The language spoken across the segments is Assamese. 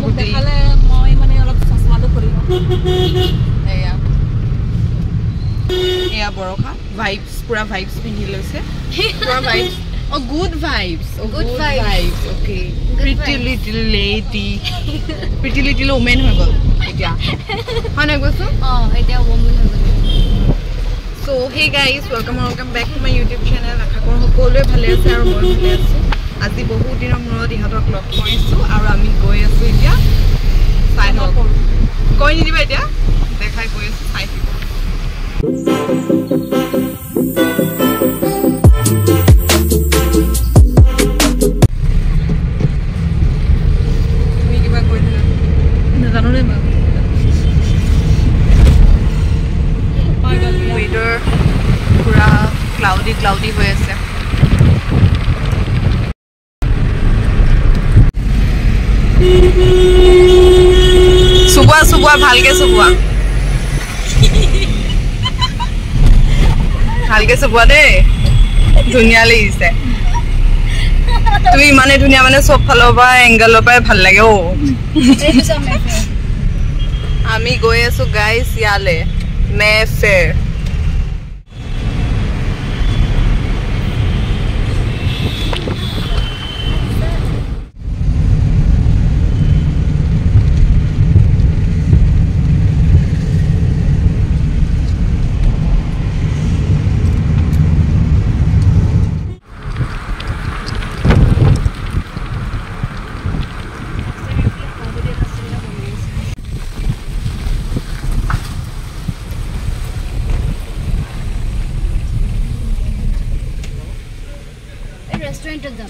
গুটি দেখালে মই মানে অলপ চশমাটো কৰিব এয়া এয়া বৰখা ভাইবস পুৰা ভাইবস পিন্ধি লৈছে পুৰা vibes good vibes okay pretty little woman হৈ গল এতিয়া হয় নাই কৈছো এতিয়া woman হৈ গ'ল so hey guys welcome back to my YouTube channel আশা কৰো সকলোৱে ভালে আছে আৰু মই ভালে আছো আজি বহুত দিনৰ মূৰত ইহঁতক লগ কৰিছো আৰু আমি গৈ আছো এতিয়া চাই লওক গৈ নিদিবা এতিয়া দেখাই গৈ আছো চাই দিব cloudy হৈ আছে সুবুৱা ভালকে সুবুৱা দেই ধুনীয়া লাগিছে তুমি ইমানে ধুনীয়া মানে সব ফালৰ পৰা এংগলৰ পৰা ভাল লাগে ও আমি গৈ আছো গাইস ইয়ালে মেফেৰ restaurant of them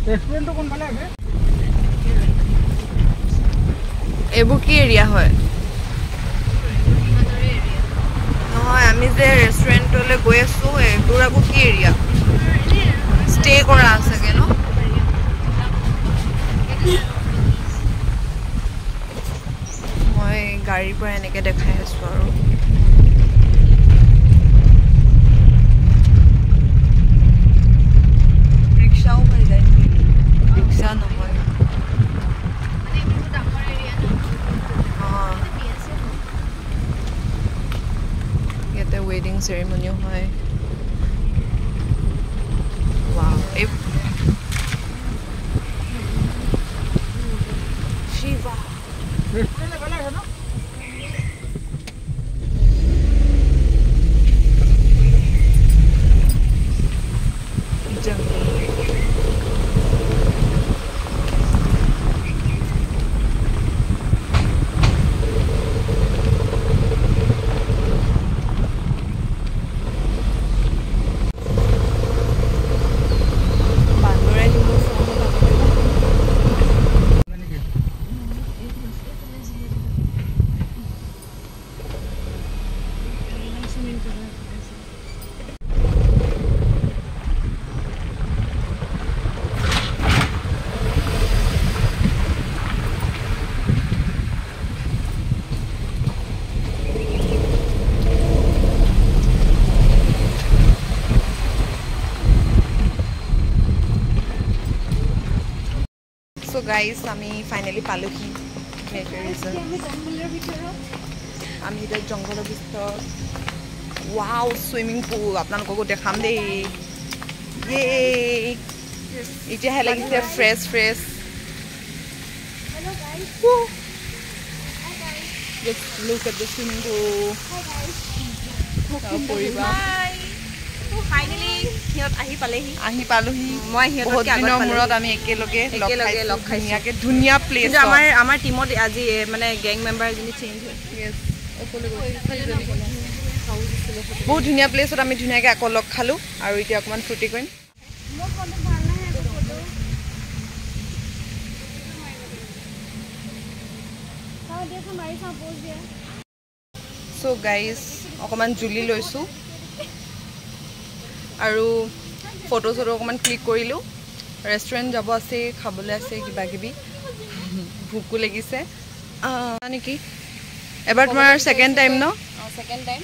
restaurant কোন ভালে আছে এবোৰ কি এৰিয়া হয় আমি যে ৰেষ্টুৰেণ্টলৈ গৈ আছো এবোৰ আকৌ কি এৰিয়া ষ্টে কৰা আছেগে ন মই গাড়ীৰ পৰা এনেকে দেখাই আছো আৰু ৰিক্সাও হৈ যায় ৰিক্সা নহয় wedding ceremony hoy wow Shiva restaurant वाला है ना so guys আমি ফাইনালি পালোহি নেচাৰ ৰিজৰ্ট আমি এতিয়া জংঘলৰ ভিতৰত wow swimming pool আপোনালোককো দেখাম দেই ইয়ে এতিয়াহে লাগিছে fresh hello guys hi guys just look at the swimming pool hi so finally হিয়ত আহি পালোহি মই হিয়তকে আগত মূৰত আমি একেলগে লগ খাইছো ধুনীয়া প্লেস আমাৰ টিমত আজি মানে গ্যাং মেম্বাৰ যিনি চেঞ্জ হয় yes বহুত ধুনীয়া প্লেছত আমি ধুনীয়াকৈ আকৌ লগ খালো আৰু এতিয়া অকমান ফূৰ্তি কৰিম so guys অকমান জুলি লৈছো আৰু ফটো চটো অকণমান ক্লিক কৰিলোঁ ৰেষ্টুৰেণ্ট যাব আছে খাবলৈ আছে কিবা কিবি ভোকো লাগিছে নেকি এবাৰ তোমাৰ ছেকেণ্ড টাইম ন ছেকেণ্ড টাইম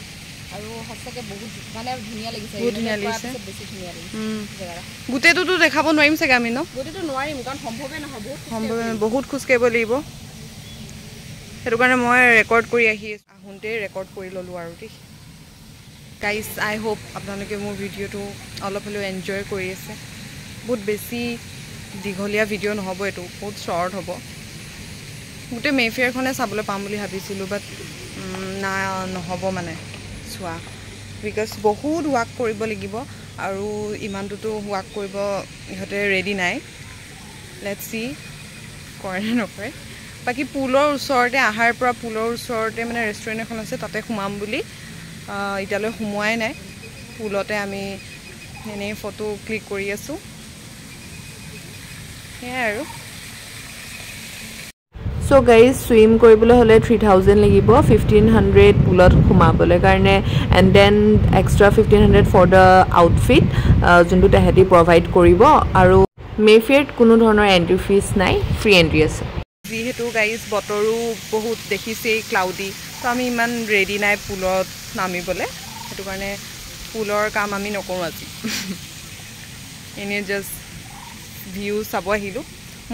আৰু সঁচাকৈ বহুত মানে ধুনীয়া লাগিছে বহুত ধুনীয়া লাগিছে বেছি ধুনীয়া লাগিছে জেগাটা গোটেইটোতো দেখাব নোৱাৰিম চাগে আমি ন গোটেইটো নোৱাৰিম কাৰণ সম্ভৱে নহয় বহুত খোজকাঢ়িব লাগিব সেইটো কাৰণে মই ৰেকৰ্ড কৰি আহোঁতে ৰেকৰ্ড কৰি ল'লোঁ আৰু দেই গাইজ আই হোপ আপোনালোকে মোৰ ভিডিঅ'টো অলপ হ'লেও এনজয় কৰি আছে বহুত বেছি দীঘলীয়া ভিডিঅ' নহ'ব এইটো বহুত শ্বৰ্ট হ'ব গোটেই মেফেয়াৰখনে চাবলৈ পাম বুলি ভাবিছিলোঁ বাট নহ'ব মানে চোৱা বিকজ বহুত ৱাক কৰিব লাগিব আৰু ইমানটোতো ৱাক কৰিব ইহঁতে ৰেডি নাই লেটছ চি কৰে নে নকৰে বাকী পুলৰ ওচৰতে আহাৰ পৰা পুলৰ ওচৰতে মানে ৰেষ্টুৰেণ্ট এখন আছে তাতে সোমাম বুলি এতিয়ালৈ সোমোৱাই নাই পুলতে আমি এনেই ফটো ক্লিক কৰি আছোঁ সেয়াই আৰু চ' গাইজ ছুইম কৰিবলৈ হ'লে 3000 লাগিব 1500 পুলত সোমাবলৈ কাৰণে and then extra 1500 for the outfit যোনটো তেহেঁতি প্ৰভাইড কৰিব আৰু মেফেয়াৰত কোনো ধৰণৰ এণ্ট্ৰি ফিজ নাই ফ্ৰী এণ্ট্ৰি আছে যিহেতু গাইজ বতৰো বহুত দেখিছেই ক্লাউডি ত' আমি ইমান ৰেডি নাই পুলত নামিবলৈ সেইটো কাৰণে পুলৰ কাম আমি নকৰোঁ আজি এনেই জাষ্ট ভিউ চাব আহিলোঁ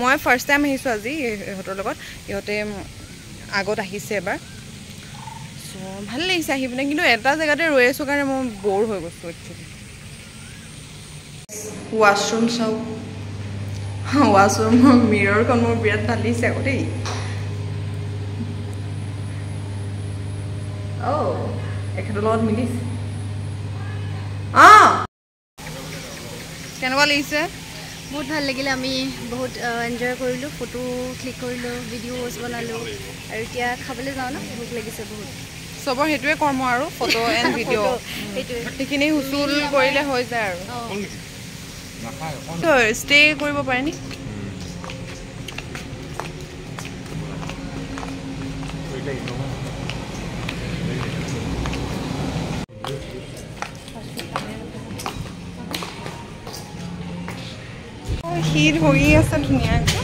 মই ফাৰ্ষ্ট টাইম আহিছোঁ আজি ইহঁতৰ লগত ইহঁতে আগত আহিছে এবাৰ চ' ভাল লাগিছে আহি পিনে কিন্তু এটা জেগাতে ৰৈ আছোঁ কাৰণে মই ব'ৰ হৈ গৈছোঁ একচুৱেলি ৱাছৰুম চাওক ৱাছৰুমৰ মিৰৰখন মোৰ বিৰাট ভাল লাগিছে আকৌ দেই এখেতৰ লগত মিলিছে কেনেকুৱা লাগিছে বহুত ভাল লাগিলে আমি বহুত এনজয় কৰিলোঁ ফটো ক্লিক কৰিলোঁ ভিডিঅ'জ বনালোঁ আৰু এতিয়া খাবলৈ যাওঁ ন ভোক লাগিছে বহুত চবৰ সেইটোৱে কৰ্ম আৰু ফটো এণ্ড ভিডিঅ' সেইখিনি হুচুল কৰিলে হৈ যায় আৰু ষ্টে কৰিব পাৰে নি সি ধৰি আছে ধুনীয়াকৈ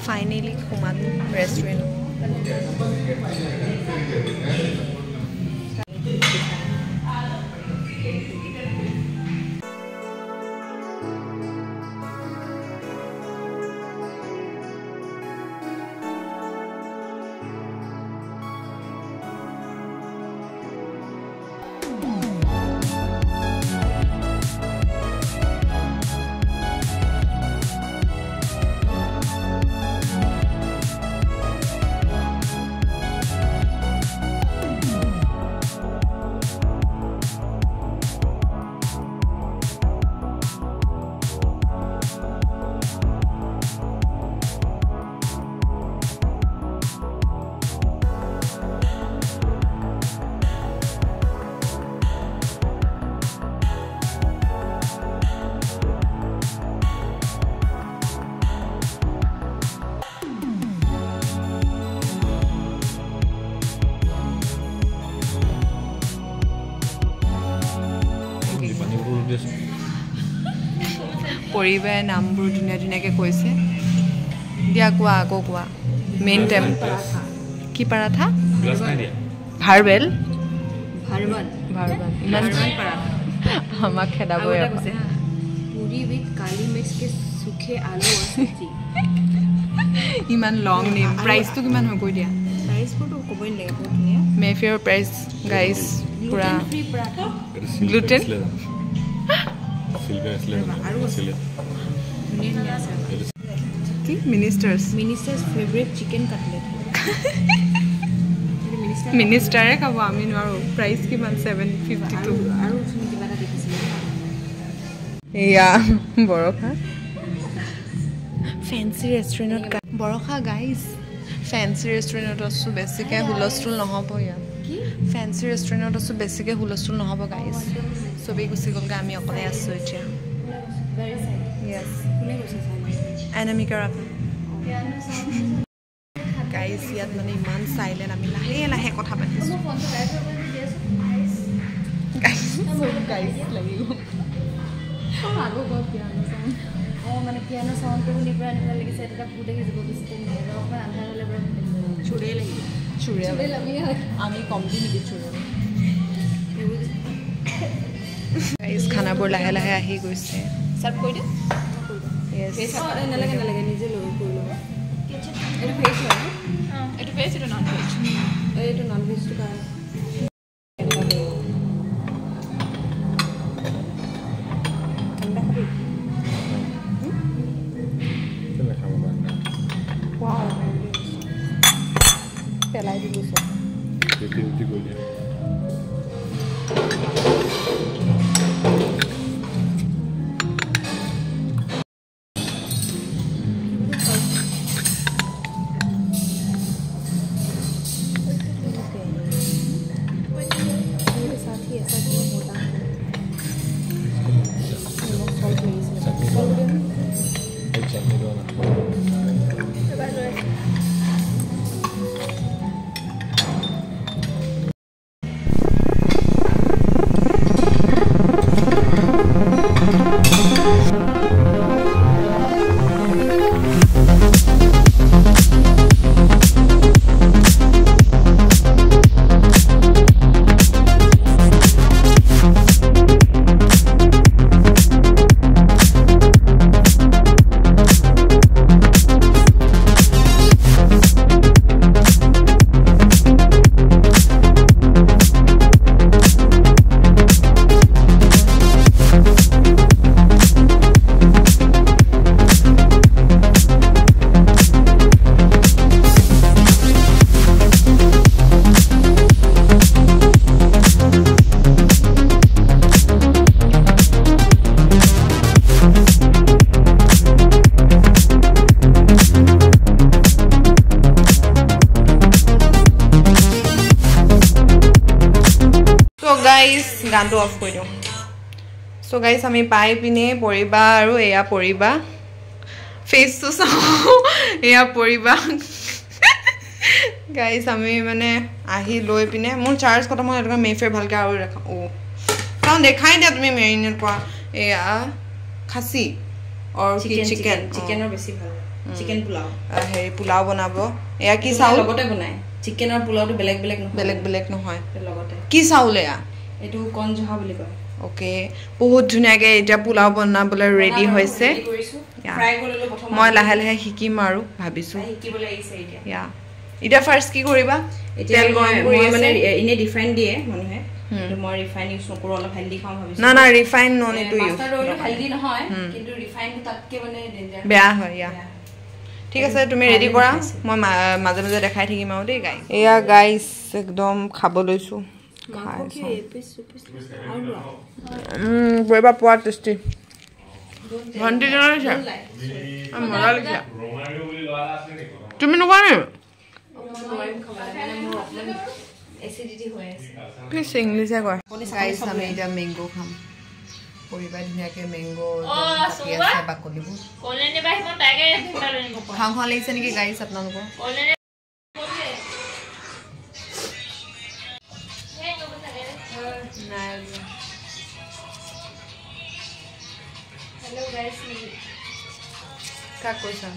ফাইনেলি সোমালোঁ ৰেষ্টুৰেণ্ট পৰিবাৰে নামবোৰ ধুনীয়া ধুনীয়াকৈ কৈছে দিয়া কোৱা আকৌ কোৱা মেইন টেম কি পৰাঠা ভাৰবেল ইমান আমাক খেদাবই पूरी विथ काली मिर्च के सूखे आलू और सब्जी ইমান লং নেম প্ৰাইচটো কিমান হয় কৈ দিয়া प्राइसবোৰ ক'বই নালাগে বহুত ধুনীয়া মেফেয়াৰ প্ৰাইচ গাইজ পুৰা ফ্ৰী পৰাঠা গ্লুটেন কি মিনিষ্টাৰ্ছ ফেভৰেট চিকেন কাটলেট মিনিষ্টাৰে খাব আমি নোৱাৰোঁ প্ৰাইচ কিমান 752 আৰু কিবা এটা দেখিছিলোঁ এয়া বৰষা ফেঞ্চি ৰেষ্টুৰেণ্টত বৰষা গাইজ ফেন্সি ৰেষ্টুৰেণ্টত আছো বেছিকে হুলস্থুল নহ'ব ইয়াত ফেন্সি ৰেষ্টুৰেণ্টত আছো বেছিকে হুলস্থুল নহ'ব গাইজ চবেই গুচি গ'লগৈ আমি অকলে আছোঁ এতিয়া য়েছ এনামিকা ৰাফা গাইজ ইয়াত মানে ইমান চাইলেণ্ট আমি লাহে লাহে কথা পাতিছোঁ মানে পিয়ানো চাউণ্ডটো শুনি পৰা এনেকুৱা লাগিছে এটা ভূত আহি যাব বেছি অকণমান আন্ধাৰ হ'লে পৰা চুৰেই লাগিব চুৰে লাগি আমি কমটি নেকি চুৰে গাইজ খানাবোৰ লাহে লাহে আহি গৈছে চাৰ্ভ কৰি দিওঁ নালাগে নালাগে নিজে লৈ কৰি ল'ব এইটো ভেজ হয় ন এইটো ভেজ এইটো নন ভেজ এইটো নন ভেজটো কাৰণে পেলাই দিলোঁ চব গানটো অফ কৰি দিওঁ চ' গাইজ আমি পাই পিনে পৰিবা আৰু এয়া পৰিবা ফেচটো চাওঁ এয়া পৰিবা গাইজ আমি মানে আহি লৈ পিনে মোৰ চাৰ্জ খতম হয় সেইটো কাৰণে মেফেৰ ভালকৈ আৰু ৰাখা কাৰণ দেখাই দিয়া তুমি মেৰিনেট কৰা এয়া খাচী আৰু চিকেনৰ বেছি ভাল চিকেন পোলাও হেৰি পোলাও বনাব এয়া কি চাউল লগতে বনায় চিকেনৰ পোলাওটো বেলেগ বেলেগ নহয় লগতে কি চাউল এয়া এইটো কনজহা বুলি কয় ওকে বহুত ধুনীয়াকৈ এতিয়া পোলাও বনাবলৈ ৰেডি হৈছে মই লাহে লাহে শিকিম আৰু ভাবিছোঁ এতিয়া ফাৰ্ষ্ট কি কৰিবা তেল গৰম কৰি মানে এনে ৰিফাইন দিয়ে মানুহে মই ৰিফাইন ইউজ নকৰোঁ অলপ হেল্ডি খাওঁ ভাবিছোঁ না ৰিফাইন নন এইটো ইউজ হেল্ডি নহয় কিন্তু ৰিফাইনটো তাতকৈ মানে ডেঞ্জাৰ বেয়া হয় ঠিক আছে তুমি ৰেডি কৰা মই মাজে মাজে দেখাই থাকিম আৰু দেই গাইজ এয়া গাইজ একদম খাব লৈছোঁ পৰিবা পোৱা টেষ্টি ভণ্টি জনাইছা মজা লাগিছে তুমি নোখোৱা নি প্লিজ ইংলিছে কয় গাইজ আমি এতিয়া মেংগ' খাম পৰিবা ধুনীয়াকৈ মেংগ' কাটি আছে বাকলিবোৰ খাওঁ খাওঁ লাগিছে নেকি গাইজ আপোনালোকৰ Hello guys, Kak কৈছা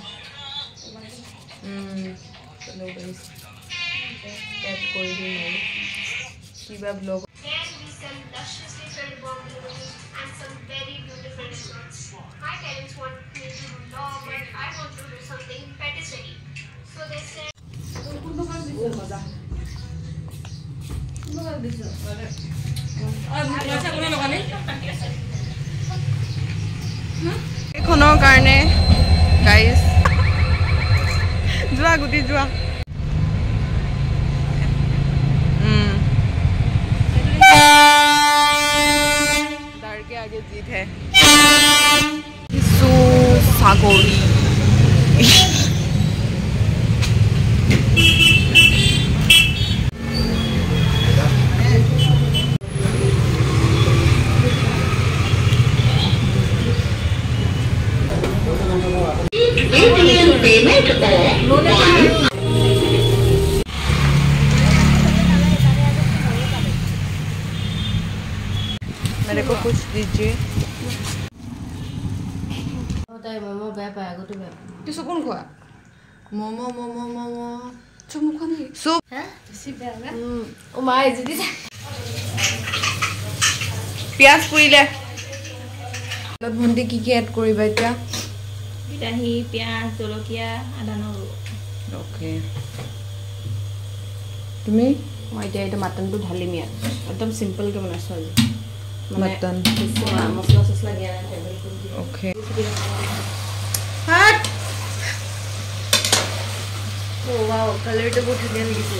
hello guys add কৰি দিম আৰু কিবা blog and some very beautiful desserts. My parents want me to do law, but I want to do something in patisserie. So they said এখনৰ কাৰণে গাইজ যোৱা গুটি যোৱা डर के आगे जीत है सागोरी कुछ दीजिए তাই মমো বেয়া পায় আগতে বেয়া तू सुकून खुआ मोमो मोमो मोमो चुप मुखा नहीं सूप হ্যাঁ বেছি বেয়া না ও মাই যদি प्याज पुरिले लत भंटी की ऐड करिबा इटा বিলাহী পিয়াজ জলকীয়া আদা নহৰু ओके তুমি মই এতিয়া এটা মাটনটো ঢালিম ইয়াত একদম সিম্পল কে বনাইছো আজি मटन মছলা চছলা দিয়া নাই টেবল কৰি ओके हट ও ওয়াও কালাৰটা বহুত ধুনীয়া লাগিছে